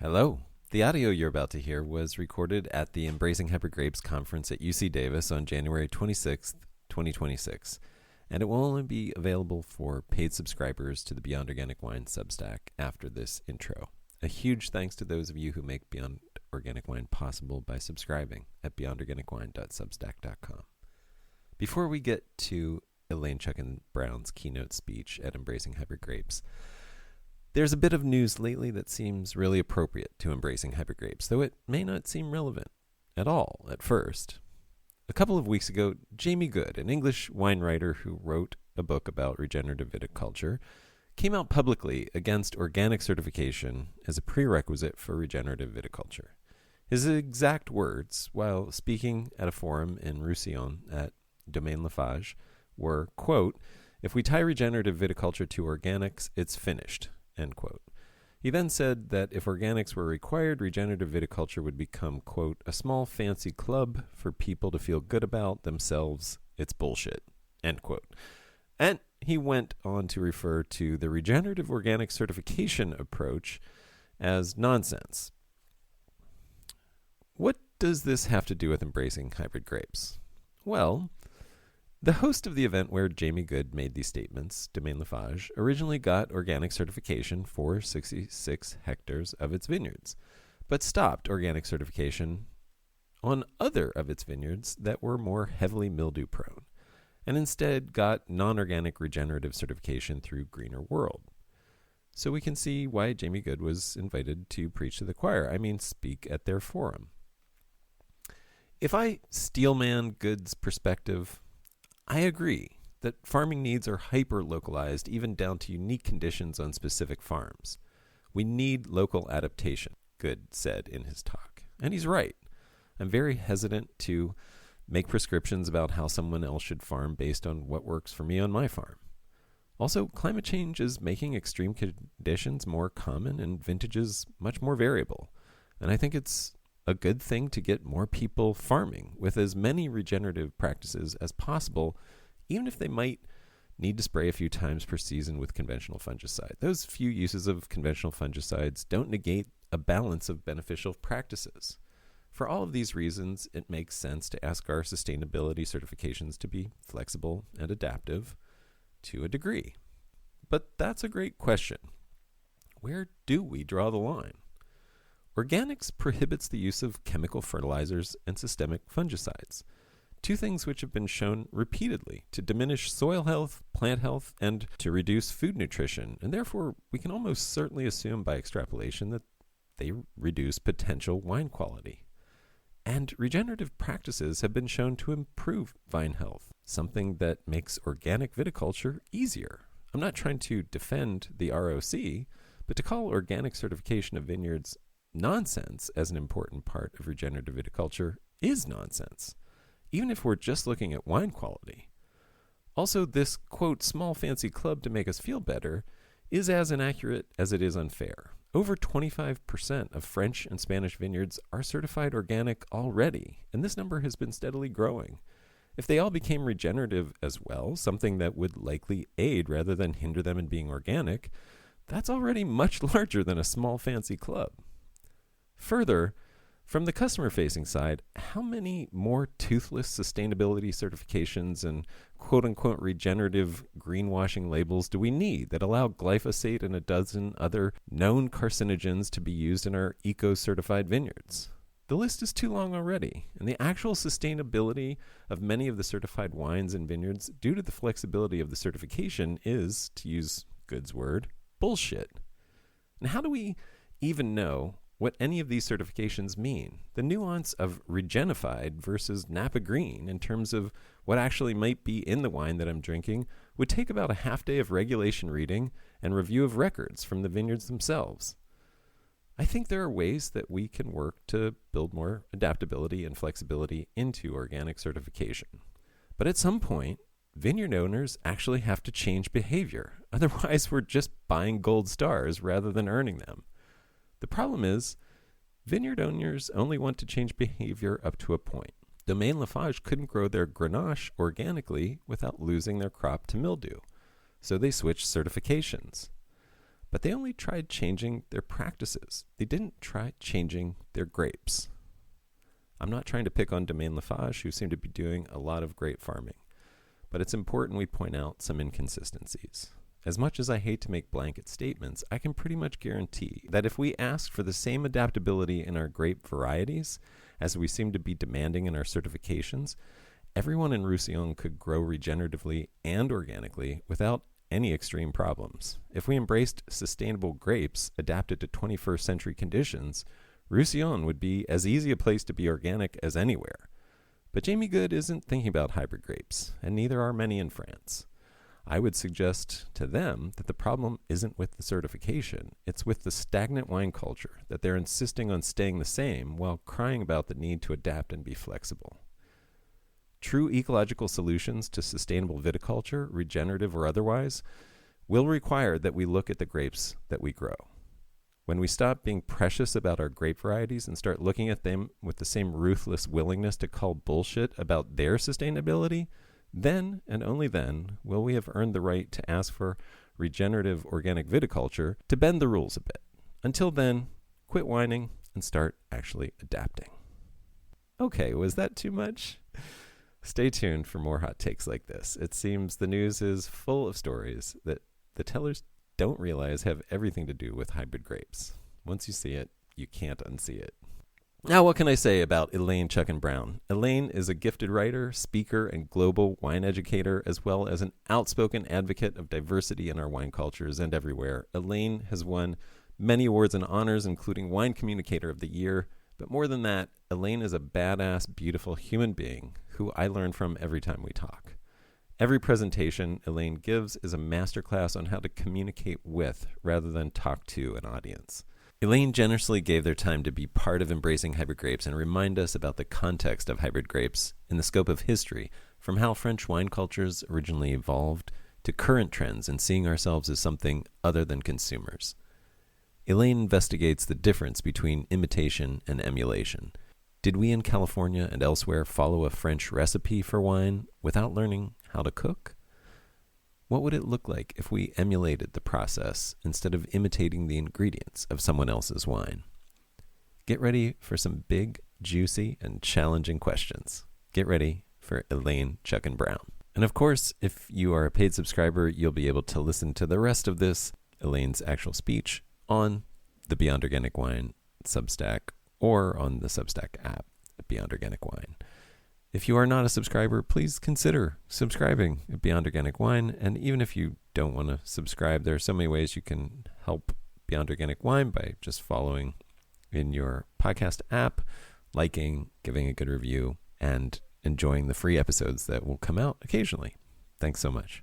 Hello. The audio you're about to hear was recorded at the Embracing Hybrid Grapes conference at UC Davis on January 26th, 2026, and it will only be available for paid subscribers to the Beyond Organic Wine Substack after this intro. A huge thanks to those of you who make Beyond Organic Wine possible by subscribing at beyondorganicwine.substack.com. Before we get to Elaine Chukan Brown's keynote speech at Embracing Hybrid Grapes, there's a bit of news lately that seems really appropriate to Embracing Hybrid Grapes, though it may not seem relevant at all at first. A couple of weeks ago, Jamie Goode, an English wine writer who wrote a book about regenerative viticulture, came out publicly against organic certification as a prerequisite for regenerative viticulture. His exact words, while speaking at a forum in Roussillon at Domaine Lafage, were, quote, "If we tie regenerative viticulture to organics, it's finished." End quote. He then said that if organics were required, regenerative viticulture would become, quote, "a small fancy club for people to feel good about themselves. It's bullshit." End quote. And he went on to refer to the regenerative organic certification approach as nonsense. What does this have to do with embracing hybrid grapes? Well, the host of the event where Jamie Goode made these statements, Domaine Lafage, originally got organic certification for 66 hectares of its vineyards, but stopped organic certification on other of its vineyards that were more heavily mildew prone, and instead got non-organic regenerative certification through Greener World. So we can see why Jamie Goode was invited to preach to the choir, speak at their forum. If I steelman Goode's perspective, I agree that farming needs are hyper-localized, even down to unique conditions on specific farms. We need local adaptation, Goode said in his talk. And he's right. I'm very hesitant to make prescriptions about how someone else should farm based on what works for me on my farm. Also, climate change is making extreme conditions more common and vintages much more variable. And I think it's a good thing to get more people farming with as many regenerative practices as possible, even if they might need to spray a few times per season with conventional fungicide. Those few uses of conventional fungicides don't negate a balance of beneficial practices. For all of these reasons, it makes sense to ask our sustainability certifications to be flexible and adaptive to a degree. But that's a great question. Where do we draw the line? Organics prohibits the use of chemical fertilizers and systemic fungicides, two things which have been shown repeatedly to diminish soil health, plant health, and to reduce food nutrition, and therefore we can almost certainly assume by extrapolation that they reduce potential wine quality. And regenerative practices have been shown to improve vine health, something that makes organic viticulture easier. I'm not trying to defend the ROC, but to call organic certification of vineyards nonsense as an important part of regenerative viticulture is nonsense, even if we're just looking at wine quality. Also, this, quote, "small fancy club to make us feel better" is as inaccurate as it is unfair. Over 25% of French and Spanish vineyards are certified organic already, and this number has been steadily growing. If they all became regenerative as well, something that would likely aid rather than hinder them in being organic, that's already much larger than a small fancy club. Further, from the customer-facing side, how many more toothless sustainability certifications and quote-unquote regenerative greenwashing labels do we need that allow glyphosate and a dozen other known carcinogens to be used in our eco-certified vineyards? The list is too long already, and the actual sustainability of many of the certified wines and vineyards due to the flexibility of the certification is, to use Goode's word, bullshit. And how do we even know what any of these certifications mean? The nuance of regenified versus Napa Green in terms of what actually might be in the wine that I'm drinking would take about a half day of regulation reading and review of records from the vineyards themselves. I think there are ways that we can work to build more adaptability and flexibility into organic certification. But at some point, vineyard owners actually have to change behavior. Otherwise, we're just buying gold stars rather than earning them. The problem is, vineyard owners only want to change behavior up to a point. Domaine Lafage couldn't grow their Grenache organically without losing their crop to mildew, so they switched certifications. but they only tried changing their practices. They didn't try changing their grapes. I'm not trying to pick on Domaine Lafarge, who seem to be doing a lot of grape farming, but it's important we point out some inconsistencies. As much as I hate to make blanket statements, I can pretty much guarantee that if we asked for the same adaptability in our grape varieties as we seem to be demanding in our certifications, everyone in Roussillon could grow regeneratively and organically without any extreme problems. If we embraced sustainable grapes adapted to 21st century conditions, Roussillon would be as easy a place to be organic as anywhere. But Jamie Good isn't thinking about hybrid grapes, and neither are many in France. I would suggest to them that the problem isn't with the certification, it's with the stagnant wine culture, that they're insisting on staying the same while crying about the need to adapt and be flexible. True ecological solutions to sustainable viticulture, regenerative or otherwise, will require that we look at the grapes that we grow. When we stop being precious about our grape varieties and start looking at them with the same ruthless willingness to call bullshit about their sustainability, then and only then will we have earned the right to ask for regenerative organic viticulture to bend the rules a bit. Until then, quit whining and start actually adapting. Okay, was that too much? Stay tuned for more hot takes like this. It seems the news is full of stories that the tellers don't realize have everything to do with hybrid grapes. Once you see it, you can't unsee it. Now, what can I say about Elaine Chukan Brown? Elaine is a gifted writer, speaker, and global wine educator, as well as an outspoken advocate of diversity in our wine cultures and everywhere. Elaine has won many awards and honors, including Wine Communicator of the Year. But more than that, Elaine is a badass, beautiful human being who I learn from every time we talk. Every presentation Elaine gives is a masterclass on how to communicate with rather than talk to an audience. Elaine generously gave their time to be part of embracing hybrid grapes and remind us about the context of hybrid grapes in the scope of history, from how French wine cultures originally evolved to current trends and seeing ourselves as something other than consumers. Elaine investigates the difference between imitation and emulation. Did we in California and elsewhere follow a French recipe for wine without learning how to cook? What would it look like if we emulated the process instead of imitating the ingredients of someone else's wine? Get ready for some big, juicy, and challenging questions. Get ready for Elaine Chukan Brown. And of course, if you are a paid subscriber, you'll be able to listen to the rest of this, Elaine's actual speech, on the Beyond Organic Wine Substack or on the Substack app, Beyond Organic Wine. If you are not a subscriber, please consider subscribing at Beyond Organic Wine. And even if you don't want to subscribe, there are so many ways you can help Beyond Organic Wine by just following in your podcast app, liking, giving a good review, and enjoying the free episodes that will come out occasionally. Thanks so much.